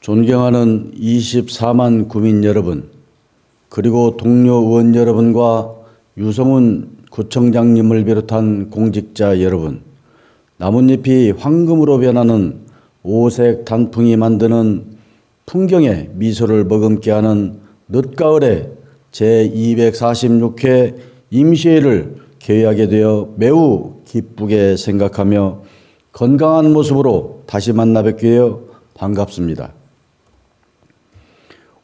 존경하는 24만 구민 여러분, 그리고 동료 의원 여러분과 유성훈 구청장님을 비롯한 공직자 여러분, 나뭇잎이 황금으로 변하는 오색 단풍이 만드는 풍경에 미소를 머금게 하는 늦가을에 제246회 임시회를 개회하게 되어 매우 기쁘게 생각하며 건강한 모습으로 다시 만나 뵙게 되어 반갑습니다.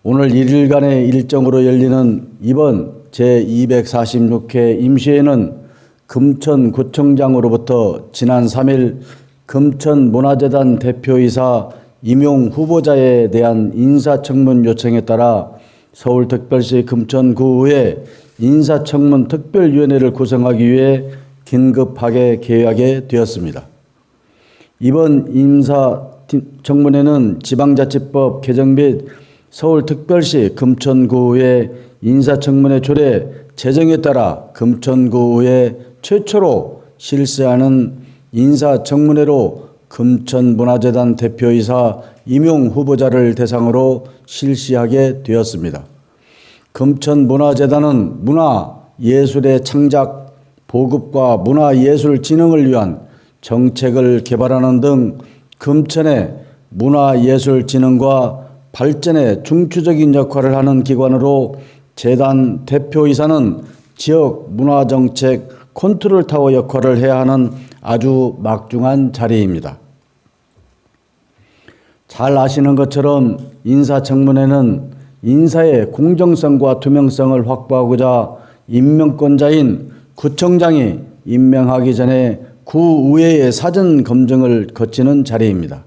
오늘 1일간의 일정으로 열리는 이번 제246회 임시회는 금천구청장으로부터 지난 3일 금천문화재단 대표이사 임용 후보자에 대한 인사청문 요청에 따라 서울특별시 금천구의회 인사청문 특별위원회를 구성하기 위해 긴급하게 개회하게 되었습니다. 이번 인사청문회는 지방자치법 개정 및 서울특별시 금천구의회 인사청문회 조례 제정에 따라 금천구의회 최초로 실시하는 인사청문회로 금천문화재단 대표이사 임용 후보자를 대상으로 실시하게 되었습니다. 금천문화재단은 문화예술의 창작, 보급과 문화예술 진흥을 위한 정책을 개발하는 등 금천의 문화예술 진흥과 발전에 중추적인 역할을 하는 기관으로 재단 대표이사는 지역 문화정책 컨트롤타워 역할을 해야 하는 아주 막중한 자리입니다. 잘 아시는 것처럼 인사청문회는 인사의 공정성과 투명성을 확보하고자 임명권자인 구청장이 임명하기 전에 구의회의 사전 검증을 거치는 자리입니다.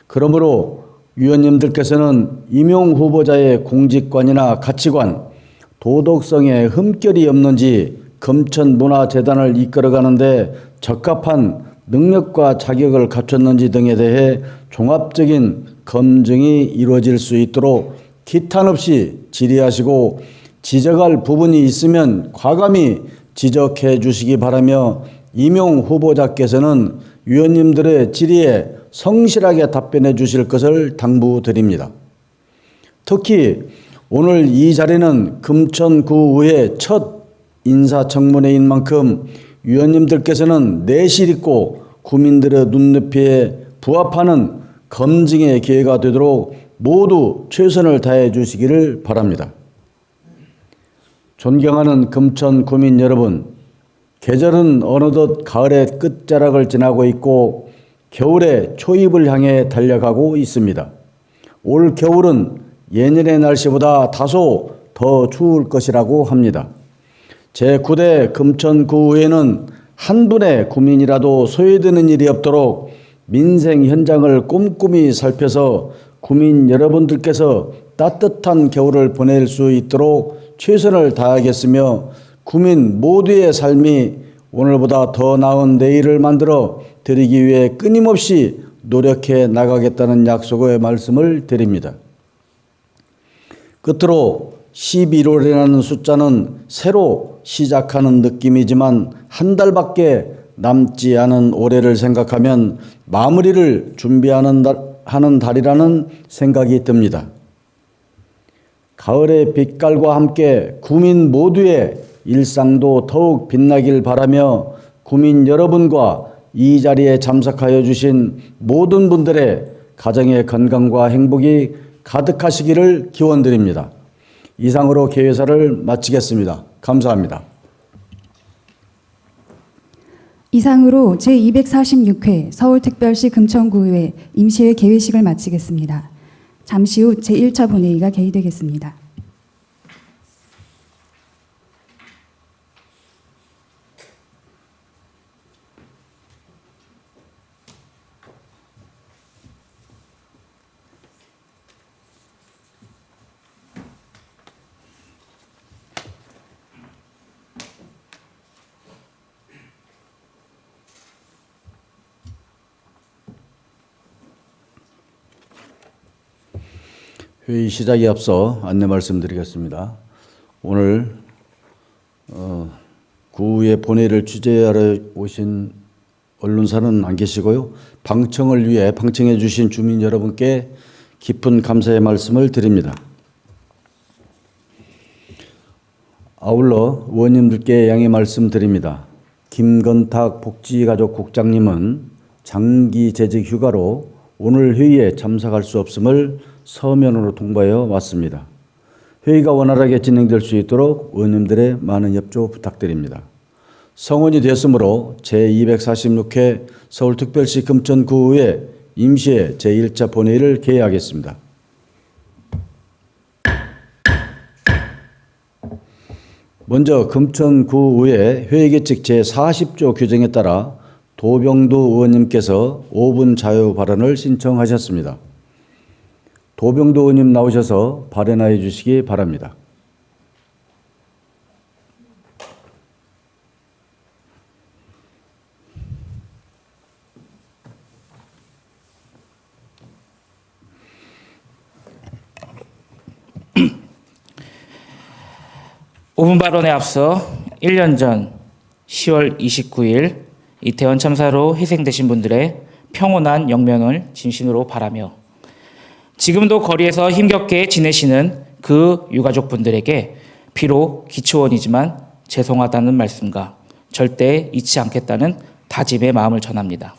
그러므로 위원님들께서는 임용 후보자의 공직관이나 가치관, 도덕성에 흠결이 없는지 금천문화재단을 이끌어가는데 적합한 능력과 자격을 갖췄는지 등에 대해 종합적인 검증이 이루어질 수 있도록 기탄 없이 질의하시고 지적할 부분이 있으면 과감히 지적해 주시기 바라며 임용 후보자께서는 위원님들의 질의에 성실하게 답변해 주실 것을 당부드립니다. 특히 오늘 이 자리는 금천구의회 첫 인사청문회인 만큼 위원님들께서는 내실 있고 구민들의 눈높이에 부합하는 검증의 기회가 되도록 모두 최선을 다해 주시기를 바랍니다. 존경하는 금천 구민 여러분, 계절은 어느덧 가을의 끝자락을 지나고 있고 겨울의 초입을 향해 달려가고 있습니다. 올 겨울은 예년의 날씨보다 다소 더 추울 것이라고 합니다. 제9대 금천구의회는 한 분의 구민이라도 소외되는 일이 없도록 민생 현장을 꼼꼼히 살펴서 구민 여러분들께서 따뜻한 겨울을 보낼 수 있도록 최선을 다하겠으며 구민 모두의 삶이 오늘보다 더 나은 내일을 만들어 드리기 위해 끊임없이 노력해 나가겠다는 약속의 말씀을 드립니다. 끝으로 11월이라는 숫자는 새로 시작하는 느낌이지만 한 달밖에 남지 않은 올해를 생각하면 마무리를 준비하는 달이라는 생각이 듭니다. 가을의 빛깔과 함께 구민 모두의 일상도 더욱 빛나길 바라며 구민 여러분과 이 자리에 참석하여 주신 모든 분들의 가정의 건강과 행복이 가득하시기를 기원드립니다. 이상으로 개회사를 마치겠습니다. 감사합니다. 이상으로 제246회 서울특별시 금천구의회 임시회 개회식을 마치겠습니다. 잠시 후 제1차 본회의가 개의되겠습니다. 회의 시작에 앞서 안내 말씀드리겠습니다. 오늘 구의 본회의를 취재하러 오신 언론사는 안 계시고요. 방청을 위해 방청해 주신 주민 여러분께 깊은 감사의 말씀을 드립니다. 아울러 의원님들께 양해 말씀드립니다. 김건탁 복지가족국장님은 장기 재직 휴가로 오늘 회의에 참석할 수 없음을 서면으로 통보하여 왔습니다. 회의가 원활하게 진행될 수 있도록 의원님들의 많은 협조 부탁드립니다. 성원이 되었으므로 제246회 서울특별시 금천구의회 임시회 제1차 본회의를 개회하겠습니다. 먼저 금천구의회 회의규칙 제40조 규정에 따라 도병두 의원님께서 5분 자유 발언을 신청하셨습니다. 도병두 의원님 나오셔서 발언해 주시기 바랍니다. 오 분 발언에 앞서 1년 전 10월 29일 이태원 참사로 희생되신 분들의 평온한 영면을 진심으로 바라며 지금도 거리에서 힘겹게 지내시는 그 유가족분들에게 비록 기초원이지만 죄송하다는 말씀과 절대 잊지 않겠다는 다짐의 마음을 전합니다.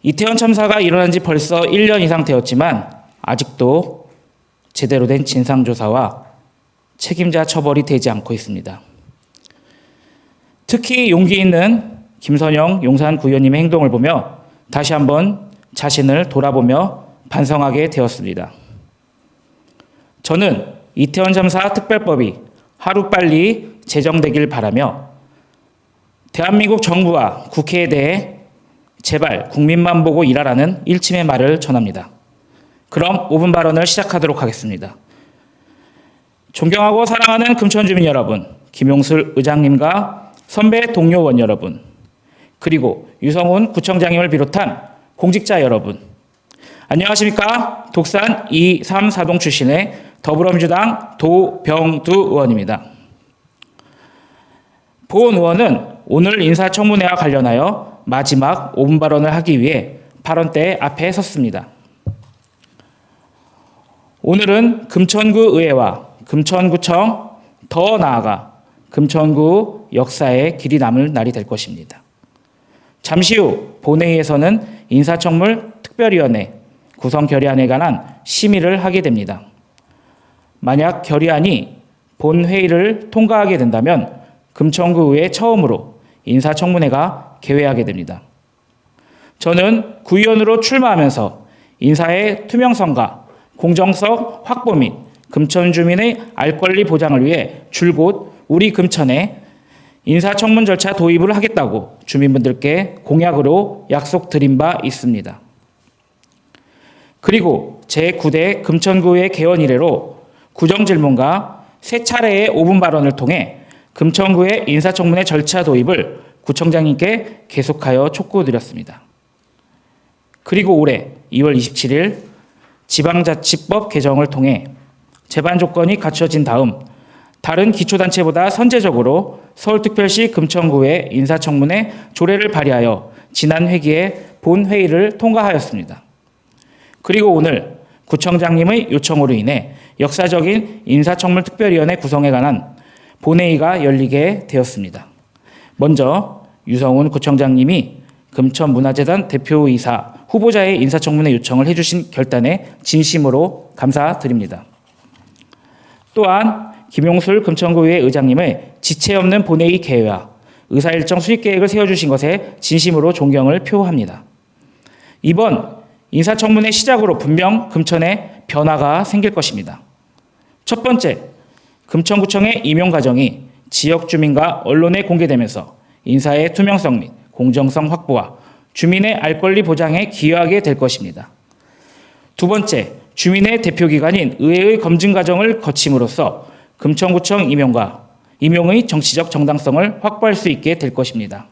이태원 참사가 일어난 지 벌써 1년 이상 되었지만 아직도 제대로 된 진상조사와 책임자 처벌이 되지 않고 있습니다. 특히 용기 있는 김선영 용산구의원님의 행동을 보며 다시 한번 자신을 돌아보며 반성하게 되었습니다. 저는 이태원 참사 특별법이 하루빨리 제정되길 바라며 대한민국 정부와 국회에 대해 제발 국민만 보고 일하라는 일침의 말을 전합니다. 그럼 5분 발언을 시작하도록 하겠습니다. 존경하고 사랑하는 금천주민 여러분, 김용술 의장님과 선배 동료 의원 여러분, 그리고 유성훈 구청장님을 비롯한 공직자 여러분, 안녕하십니까? 독산 2, 3, 4동 출신의 더불어민주당 도병두 의원입니다. 본 의원은 오늘 인사청문회와 관련하여 마지막 5분 발언을 하기 위해 발언대 앞에 섰습니다. 오늘은 금천구 의회와 금천구청, 더 나아가 금천구 역사에 길이 남을 날이 될 것입니다. 잠시 후 본회의에서는 인사청문 특별위원회 구성 결의안에 관한 심의를 하게 됩니다. 만약 결의안이 본회의를 통과하게 된다면 금천구의회 처음으로 인사청문회가 개회하게 됩니다. 저는 구의원으로 출마하면서 인사의 투명성과 공정성 확보 및 금천 주민의 알 권리 보장을 위해 줄곧 우리 금천에 인사청문 절차 도입을 하겠다고 주민분들께 공약으로 약속드린 바 있습니다. 그리고 제9대 금천구의 개원 이래로 구정질문과 3차례의 5분 발언을 통해 금천구의 인사청문회 절차 도입을 구청장님께 계속하여 촉구드렸습니다. 그리고 올해 2월 27일 지방자치법 개정을 통해 제반 조건이 갖춰진 다음 다른 기초단체보다 선제적으로 서울특별시 금천구의 인사청문회 조례를 발의하여 지난 회기에 본회의를 통과하였습니다. 그리고 오늘 구청장님의 요청으로 인해 역사적인 인사청문 특별위원회 구성에 관한 본회의가 열리게 되었습니다. 먼저 유성훈 구청장님이 금천문화재단 대표이사 후보자의 인사청문회 요청을 해주신 결단에 진심으로 감사드립니다. 또한 김용술 금천구의회 의장님의 지체 없는 본회의 개회와 의사일정 수립 계획을 세워주신 것에 진심으로 존경을 표합니다. 이번 인사청문회 시작으로 분명 금천에 변화가 생길 것입니다. 첫 번째, 금천구청의 임용 과정이 지역 주민과 언론에 공개되면서 인사의 투명성 및 공정성 확보와 주민의 알 권리 보장에 기여하게 될 것입니다. 두 번째, 주민의 대표기관인 의회의 검증 과정을 거침으로써 금천구청 임용의 정치적 정당성을 확보할 수 있게 될 것입니다.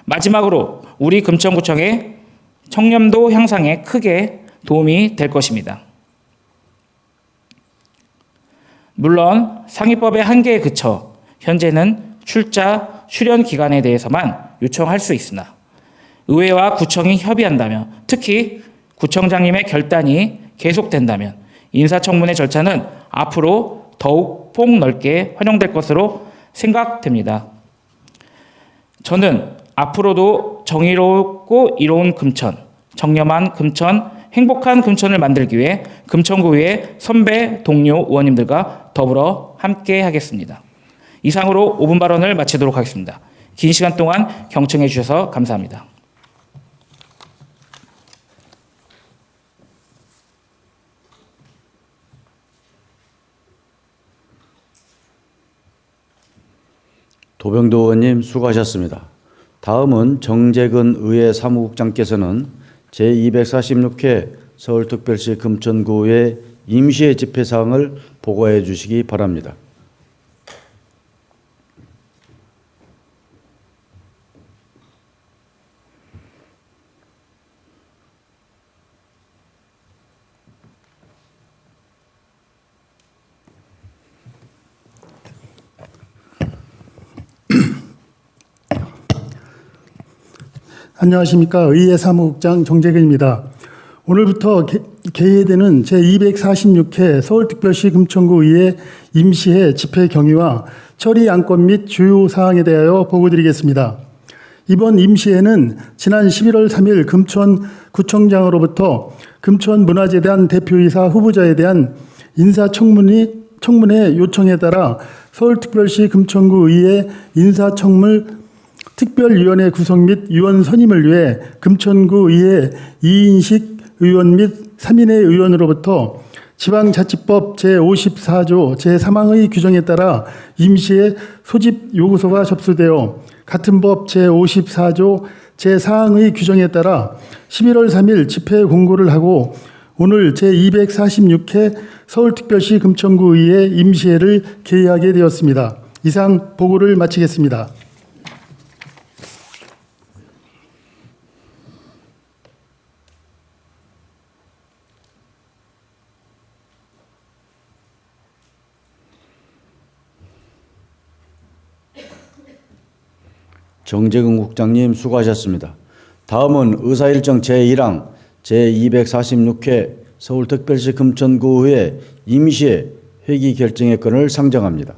마지막으로 우리 금천구청의 청렴도 향상에 크게 도움이 될 것입니다. 물론 상위법의 한계에 그쳐 현재는 출자, 출연 기간에 대해서만 요청할 수 있으나 의회와 구청이 협의한다면 특히 구청장님의 결단이 계속된다면 인사청문회 절차는 앞으로 더욱 폭넓게 활용될 것으로 생각됩니다. 저는 앞으로도 정의롭고 이로운 금천, 정렴한 금천, 행복한 금천을 만들기 위해 금천구의회 선배 동료 의원님들과 더불어 함께 하겠습니다. 이상으로 5분 발언을 마치도록 하겠습니다. 긴 시간 동안 경청해 주셔서 감사합니다. 도병도 의원님 수고하셨습니다. 다음은 정재근 의회 사무국장께서는 제246회 서울특별시 금천구의 임시회 집회 사항을 보고해 주시기 바랍니다. 안녕하십니까. 의회 사무국장 정재근입니다. 오늘부터 개회되는 제246회 서울특별시 금천구의회 임시회 집회 경위와 처리 안건 및 주요 사항에 대하여 보고드리겠습니다. 이번 임시회는 지난 11월 3일 금천구청장으로부터 금천문화재단 대표이사 후보자에 대한 인사청문회 요청에 따라 서울특별시 금천구의회 인사청문 특별위원회 구성 및 위원 선임을 위해 금천구의회 이인식 의원 및 3인의 의원으로부터 지방자치법 제54조 제3항의 규정에 따라 임시회 소집 요구서가 접수되어 같은 법 제54조 제4항의 규정에 따라 11월 3일 집회 공고를 하고 오늘 제246회 서울특별시 금천구의회 임시회를 개회하게 되었습니다. 이상 보고를 마치겠습니다. 정재근 국장님 수고하셨습니다. 다음은 의사일정 제1항 제246회 서울특별시 금천구의회 임시회 회기 결정의 건을 상정합니다.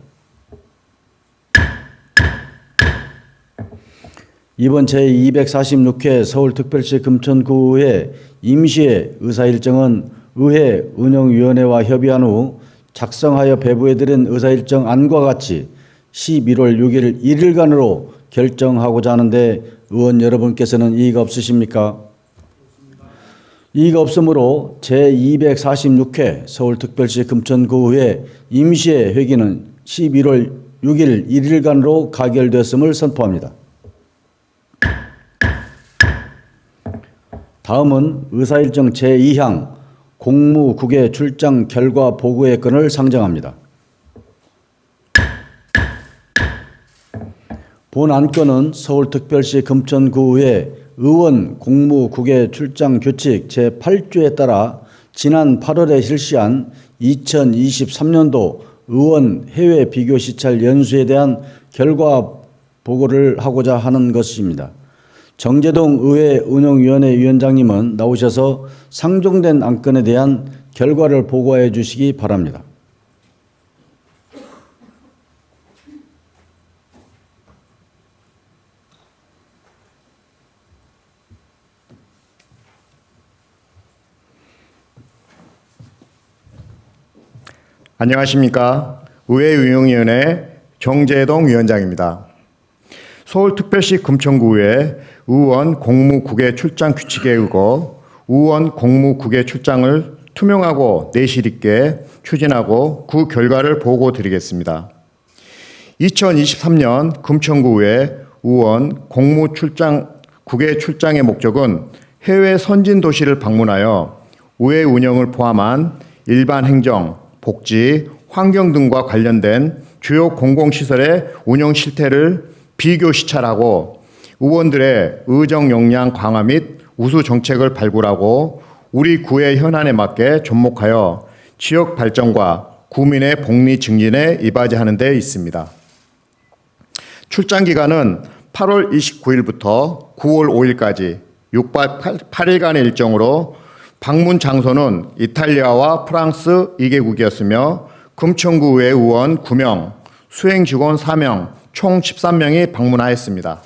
이번 제246회 서울특별시 금천구의회 임시회 의사일정은 의회 운영위원회와 협의한 후 작성하여 배부해드린 의사일정 안과 같이 11월 6일 1일간으로 결정하고자 하는데 의원 여러분께서는 이의가 없으십니까? 이의가 없으므로 제246회 서울특별시 금천구의회 임시회 회기는 11월 6일 1일간으로 가결되었음을 선포합니다. 다음은 의사일정 제2항 공무국외 출장 결과 보고의 건을 상정합니다. 본 안건은 서울특별시 금천구의회 의원 공무국외 출장 규칙 제8조에 따라 지난 8월에 실시한 2023년도 의원 해외 비교 시찰 연수에 대한 결과 보고를 하고자 하는 것입니다. 정재동 의회 운영위원회 위원장님은 나오셔서 상정된 안건에 대한 결과를 보고해 주시기 바랍니다. 안녕하십니까. 의회운영위원회 정재동 위원장입니다. 서울특별시 금천구의회 의원 공무국외 출장 규칙에 의거 의원 공무국외 출장을 투명하고 내실 있게 추진하고 그 결과를 보고 드리겠습니다. 2023년 금천구의회 의원 국외 출장의 목적은 해외 선진 도시를 방문하여 의회 운영을 포함한 일반 행정, 복지, 환경 등과 관련된 주요 공공시설의 운영 실태를 비교 시찰하고 의원들의 의정 역량 강화 및 우수 정책을 발굴하고 우리 구의 현안에 맞게 접목하여 지역 발전과 구민의 복리 증진에 이바지하는 데 있습니다. 출장 기간은 8월 29일부터 9월 5일까지 6박 8일간의 일정으로 방문 장소는 이탈리아와 프랑스 2개국이었으며 금천구의회 의원 9명, 수행 직원 4명, 총 13명이 방문하였습니다.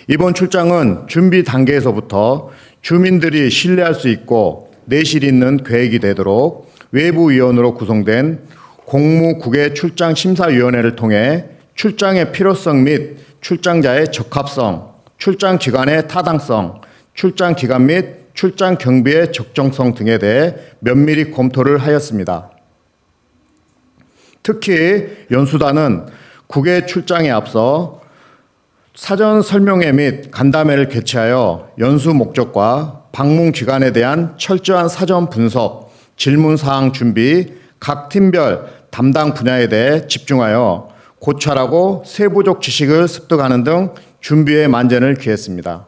이번 출장은 준비 단계에서부터 주민들이 신뢰할 수 있고 내실 있는 계획이 되도록 외부위원으로 구성된 공무국외 출장심사위원회를 통해 출장의 필요성 및 출장자의 적합성, 출장 기간의 타당성, 출장 기간 및 출장 경비의 적정성 등에 대해 면밀히 검토를 하였습니다. 특히 연수단은 국외 출장에 앞서 사전 설명회 및 간담회를 개최하여 연수 목적과 방문 기간에 대한 철저한 사전 분석, 질문 사항 준비, 각 팀별 담당 분야에 대해 집중하여 고찰하고 세부적 지식을 습득하는 등 준비에 만전을 기했습니다.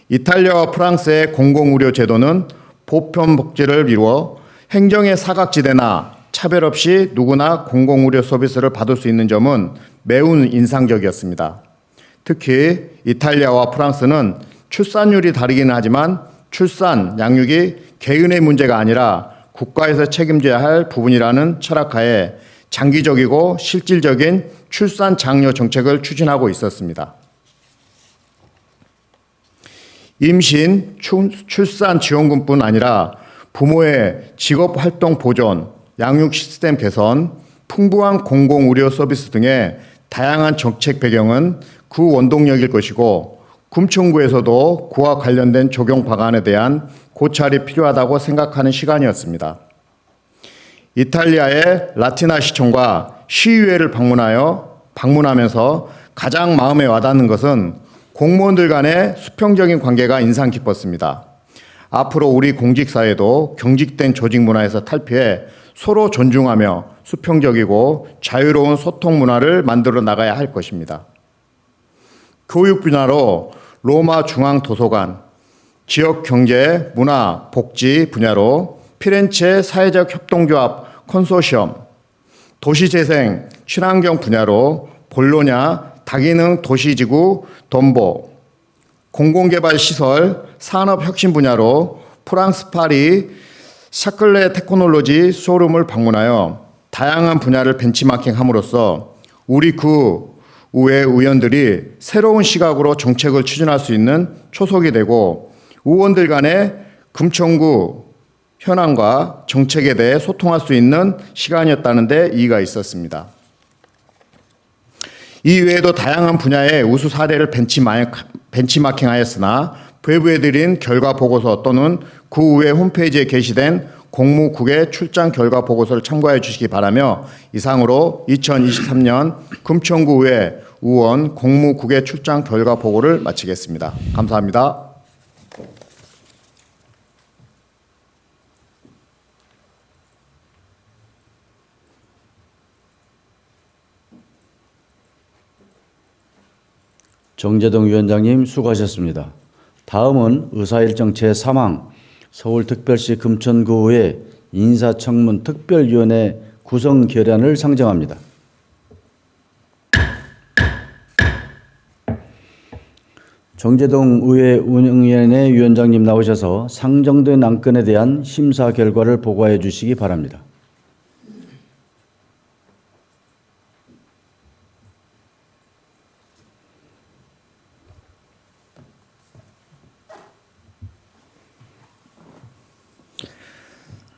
이탈리아와 프랑스의 공공의료 제도는 보편 복지를 이루어 행정의 사각지대나 차별 없이 누구나 공공의료 서비스를 받을 수 있는 점은 매우 인상적이었습니다. 특히 이탈리아와 프랑스는 출산율이 다르기는 하지만 출산, 양육이 개인의 문제가 아니라 국가에서 책임져야 할 부분이라는 철학하에 장기적이고 실질적인 출산 장려 정책을 추진하고 있었습니다. 임신, 출산 지원금뿐 아니라 부모의 직업활동 보존, 양육 시스템 개선, 풍부한 공공의료 서비스 등의 다양한 정책 배경은 그 원동력일 것이고 금천구에서도 그와 관련된 적용 방안에 대한 고찰이 필요하다고 생각하는 시간이었습니다. 이탈리아의 라티나 시청과 시의회를 방문하면서 가장 마음에 와닿는 것은 공무원들 간의 수평적인 관계가 인상 깊었습니다. 앞으로 우리 공직사회도 경직된 조직 문화에서 탈피해 서로 존중하며 수평적이고 자유로운 소통 문화를 만들어 나가야 할 것입니다. 교육 분야로 로마 중앙도서관, 지역 경제, 문화, 복지 분야로 피렌체 사회적 협동조합 컨소시엄, 도시재생, 친환경 분야로 볼로냐 다기능 도시지구 덤보, 공공개발시설, 산업혁신 분야로 프랑스 파리 샤클레 테크놀로지 쇼룸을 방문하여 다양한 분야를 벤치마킹함으로써 우리 의회 의원들이 새로운 시각으로 정책을 추진할 수 있는 초석이 되고 의원들 간의 금천구 현황과 정책에 대해 소통할 수 있는 시간이었다는 데 이의가 있었습니다. 이외에도 다양한 분야의 우수 사례를 벤치마킹하였으나 외부에 드린 결과 보고서 또는 그 의회 홈페이지에 게시된 공무국외 출장 결과 보고서를 참고해 주시기 바라며 이상으로 2023년 금천구의회 의원 공무국외 출장 결과 보고를 마치겠습니다. 감사합니다. 정재동 위원장님 수고하셨습니다. 다음은 의사일정 제3항 서울특별시 금천구의회 인사청문 특별위원회 구성 결의안을 상정합니다. 정재동 의회 운영위원회 위원장님 나오셔서 상정된 안건에 대한 심사 결과를 보고해 주시기 바랍니다.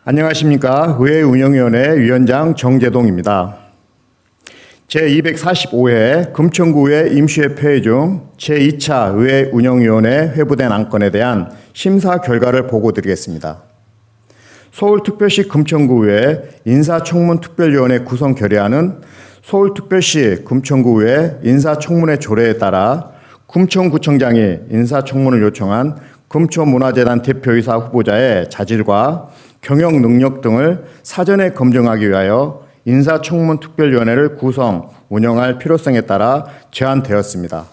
안녕하십니까. 의회 운영위원회 위원장 정재동입니다. 제245회 금천구의회 임시회회 중 제2차 의회 운영위원회 회부된 안건에 대한 심사 결과를 보고드리겠습니다. 서울특별시 금천구의회 인사청문특별위원회 구성 결의안은 서울특별시 금천구의회 인사청문회 조례에 따라 금천구청장이 인사청문을 요청한 금천문화재단 대표이사 후보자의 자질과 경영 능력 등을 사전에 검증하기 위하여 인사청문특별위원회를 구성, 운영할 필요성에 따라 제안되었습니다.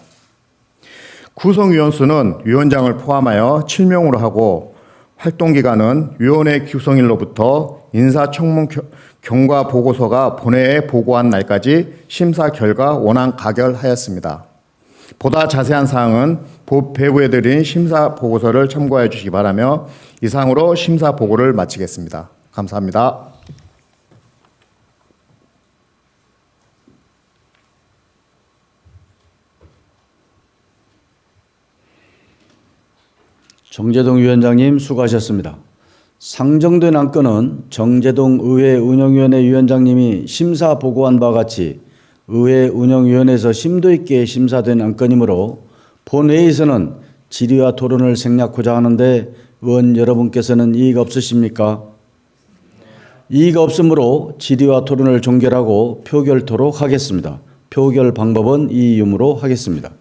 구성위원 수는 위원장을 포함하여 7명으로 하고 활동기간은 위원회 구성일로부터 인사청문 경과 보고서가 본회의에 보고한 날까지 심사 결과 원안 가결하였습니다. 보다 자세한 사항은 배부해 드린 심사 보고서를 참고해 주시기 바라며 이상으로 심사 보고를 마치겠습니다. 감사합니다. 정재동 위원장님 수고하셨습니다. 상정된 안건은 정재동 의회 운영위원회 위원장님이 심사 보고한 바와 같이 의회 운영위원회에서 심도 있게 심사된 안건이므로 본회의에서는 질의와 토론을 생략하고자 하는데 의원 여러분께서는 이의가 없으십니까? 이의가 없으므로 질의와 토론을 종결하고 표결토록 하겠습니다. 표결 방법은 이 유무로 하겠습니다.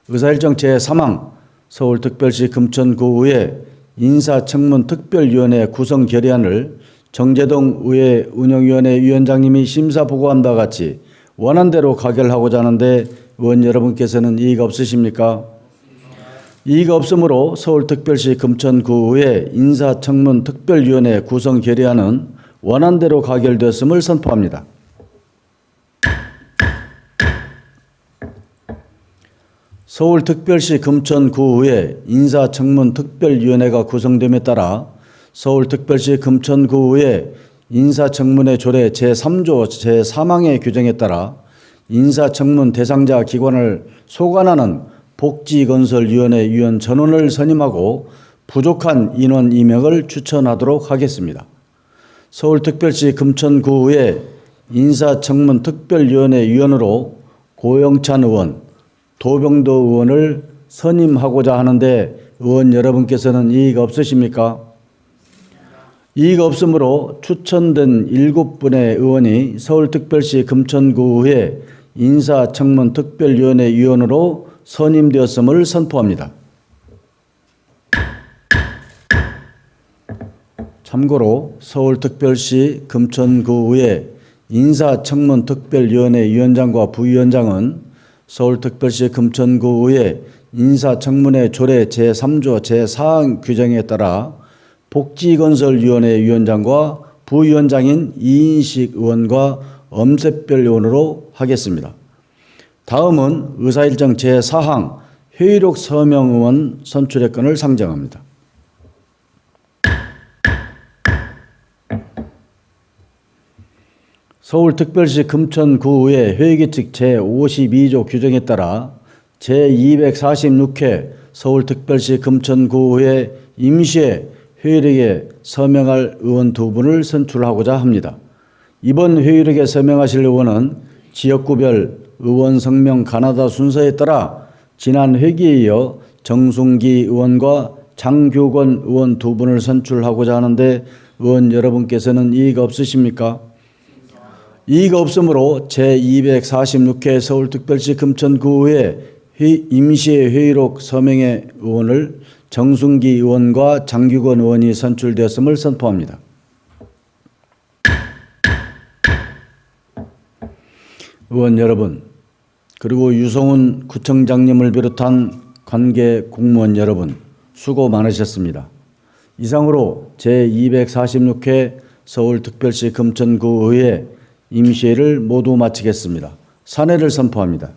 의사일정 제3항 서울특별시 금천구의회 인사청문특별위원회 구성 결의안을 정재동 의회 운영위원회 위원장님이 심사 보고한 바와 같이 원안대로 가결하고자 하는데 의원 여러분께서는 이의가 없으십니까? 이의가 없으므로 서울특별시 금천구의회 인사청문특별위원회 구성 결의안은 원안대로 가결되었음을 선포합니다. 서울특별시 금천구의회 인사청문특별위원회가 구성됨에 따라 서울특별시 금천구의회 인사청문회 조례 제3조 제3항의 규정에 따라 인사청문 대상자 기관을 소관하는 복지건설위원회 위원 전원을 선임하고 부족한 인원 임명을 추천하도록 하겠습니다. 서울특별시 금천구의회 인사청문특별위원회 위원으로 고영찬 의원, 도병도 의원을 선임하고자 하는데 의원 여러분께서는 이의가 없으십니까? 이의가 없으므로 추천된 7분의 의원이 서울특별시 금천구의회 인사청문특별위원회 위원으로 선임되었음을 선포합니다. 참고로 서울특별시 금천구의회 인사청문특별위원회 위원장과 부위원장은 서울특별시 금천구의회 인사청문회 조례 제3조 제4항 규정에 따라 복지건설위원회 위원장과 부위원장인 이인식 의원과 엄세별 의원으로 하겠습니다. 다음은 의사일정 제4항 회의록 서명 의원 선출의 건을 상정합니다. 서울특별시 금천구의회 회의규칙 제52조 규정에 따라 제246회 서울특별시 금천구의회 임시회 회의록에 서명할 의원 2분을 선출하고자 합니다. 이번 회의록에 서명하실 의원은 지역구별 의원 성명 가나다 순서에 따라 지난 회기에 이어 정순기 의원과 장규권 의원 2분을 선출하고자 하는데 의원 여러분께서는 이의가 없으십니까? 이의가 없으므로 제246회 서울특별시 금천구의회 임시회 회의록 서명의 의원을 정순기 의원과 장규권 의원이 선출되었음을 선포합니다. 의원 여러분, 그리고 유성훈 구청장님을 비롯한 관계 공무원 여러분, 수고 많으셨습니다. 이상으로 제246회 서울특별시 금천구의회 임시회를 모두 마치겠습니다. 산회를 선포합니다.